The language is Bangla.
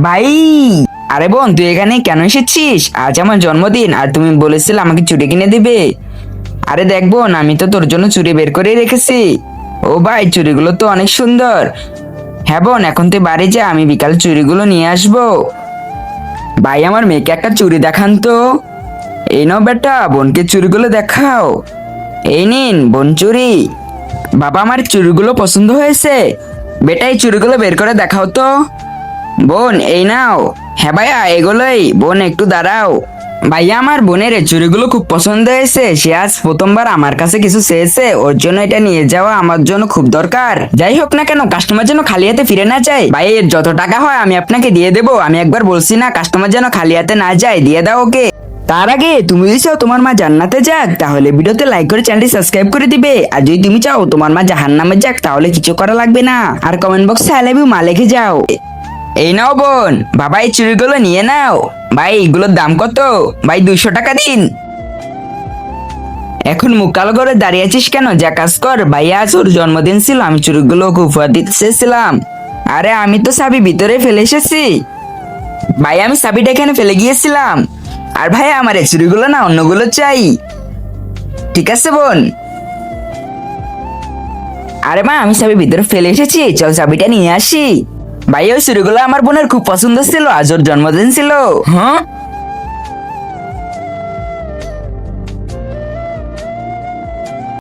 ভাই, আরে বোন তুই এখানে কেন এসেছিস? আজ আমার জন্মদিন আর তুমি বলেছিলে আমাকে চুড়ি কিনে দিবে। আরে দেখ বোন, আমি তো তোর জন্য চুড়ি বের করে রেখেছি। ও ভাই, চুড়িগুলো তো অনেক সুন্দর। হ্যাঁ বোন, এখন তুই বাড়ি যা, আমি বিকাল চুড়িগুলো নিয়ে আসবো। ভাই, আমার মেয়েকে একটা চুড়ি দেখান তো। এই নাও বেটা, বোনকে চুড়িগুলো দেখাও। এই নিন বোন চুড়ি। বাবা, আমার চুড়িগুলো পছন্দ হয়েছে। বেটা, এই চুড়িগুলো বের করে দেখাও তো। বোন এই নাও। হ্যাঁ ভাইয়া, এগুলোই। বোন একটু দাঁড়াও। ভাইয়া, আমার বোনের এই চুড়িগুলো খুব পছন্দ হয়েছে। সে আজ প্রথমবার আমার কাছে কিছু চেয়েছে, ওর জন্য এটা নিয়ে যাওয়া আমার জন্য খুব দরকার। যাই হোক না কেন, কাস্টমার যেন খালি হাতে ফিরে না যায়। ভাই, এর যত টাকা হয় আমি আপনাকে দিয়ে দেবো। আমি একবার বলছি না, কাস্টমার যেন খালি হাতে না যায়, দিয়ে দাও ওকে। তার আগে তুমি যদি চাও তোমার মা জান্নাতে যাক, তাহলে ভিডিওতে লাইক করে চ্যানেলটি সাবস্ক্রাইব করে দিবে। আর যদি তুমি চাও তোমার মা জাহান্নামে যাক, তাহলে কিছু করা লাগবে না। আর কমেন্ট বক্সে আই লাভ ইউ মা লিখে যাও। এই নাও বোন, বাবা এই চুড়িগুলো নিয়ে নাও। ভাই, এগুলোর দাম কত? ভাই 200 টাকা দিন। এখন মুখ কালো করে দাঁড়িয়ে আছিস কেন? যা কাজ কর। ভাইয়া, আজ ওর জন্মদিন ছিল, আমি চুড়িগুলো ওকে উপহার দিতে চেয়েছিলাম। আরে আমি তো চাবি ভিতরে ফেলে এসেছি। ভাই, আমি চাবিটা এখানে ফেলে গিয়েছিলাম। আর ভাই, আমার এই চুড়িগুলো না, অন্যগুলো চাই। ঠিক আছে বোন। আরে মা, আমি চাবি ভিতরে ফেলে এসেছি, চল চাবিটা নিয়ে আসি। ভাই, ওই চুড়িগুলো আমার বোনের খুব পছন্দ ছিল, আজ ওর জন্মদিন ছিল। হ্যাঁ,